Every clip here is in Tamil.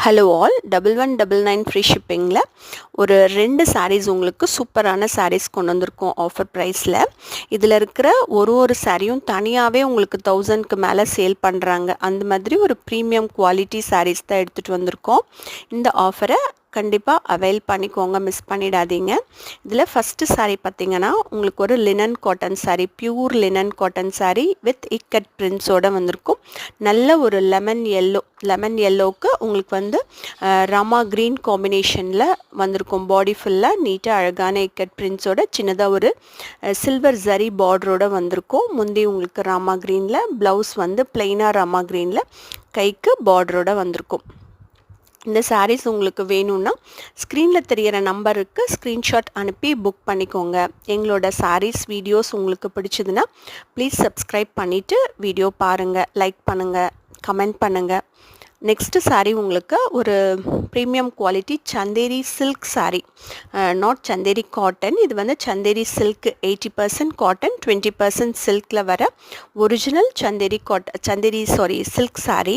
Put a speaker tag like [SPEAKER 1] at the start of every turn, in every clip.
[SPEAKER 1] ஹலோ ஆல் 1199 ஃப்ரீ ஷிப்பிங்கில் ஒரு 2 சாரீஸ் உங்களுக்கு சூப்பரான சாரீஸ் கொண்டு வந்திருக்கோம் ஆஃபர் ப்ரைஸில். இதில் இருக்கிற ஒரு சாரியும் தனியாகவே உங்களுக்கு 1000க்கு மேலே சேல் பண்ணுறாங்க. அந்த மாதிரி ஒரு ப்ரீமியம் குவாலிட்டி சாரீஸ் தான் எடுத்துகிட்டு வந்திருக்கோம். இந்த ஆஃபரை கண்டிப்பாக அவைல் பண்ணிக்கோங்க, மிஸ் பண்ணிடாதீங்க. இதில் ஃபஸ்ட்டு சாரீ பார்த்திங்கன்னா உங்களுக்கு ஒரு linen cotton sari, pure linen cotton sari with ikat பிரிண்ட்ஸோடு வந்திருக்கும். நல்ல ஒரு லெமன் எல்லோவுக்கு உங்களுக்கு வந்து ராமா க்ரீன் காம்பினேஷனில் வந்திருக்கும். பாடி ஃபுல்லாக நீட்டாக அழகான இக்கட் பிரிண்ட்ஸோட சின்னதாக ஒரு சில்வர் ஜரி பார்டரோடு வந்திருக்கும். முந்தி உங்களுக்கு ராமா க்ரீனில், ப்ளவுஸ் வந்து பிளெயினாக ராமா க்ரீனில், கைக்கு பார்டரோடு வந்திருக்கும். இந்த சாரீஸ் உங்களுக்கு வேணும்னா ஸ்க்ரீனில் தெரிகிற நம்பருக்கு ஸ்க்ரீன்ஷாட் அனுப்பி புக் பண்ணிக்கோங்க. எங்களோட சாரீஸ் வீடியோஸ் உங்களுக்கு பிடிச்சதுன்னா ப்ளீஸ் சப்ஸ்கிரைப் பண்ணிவிட்டு வீடியோ பாருங்கள், லைக் பண்ணுங்கள், கமெண்ட் பண்ணுங்கள். நெக்ஸ்ட்டு சாரீ உங்களுக்கு ஒரு premium quality Chanderi silk sari, not Chanderi cotton. இது வந்து சந்தேரி சில்க், 80% காட்டன் 20% சில்கில் வர ஒரிஜினல் சில்க் சாரீ.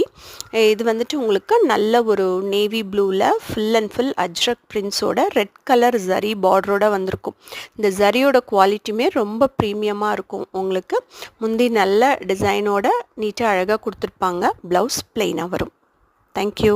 [SPEAKER 1] இது வந்துட்டு உங்களுக்கு நல்ல ஒரு நேவி ப்ளூவில் ஃபுல் அண்ட் ஃபுல் அஜ்ரக் பிரிண்ட்ஸோட ரெட் கலர் ஜரி பார்டரோட வந்திருக்கும். இந்த ஜரியோட குவாலிட்டியுமே ரொம்ப ப்ரீமியமாக இருக்கும். உங்களுக்கு முந்தி நல்ல டிசைனோட நீட்டாக அழகாக கொடுத்துருப்பாங்க. ப்ளவுஸ் பிளெயினாக வரும். Thank you.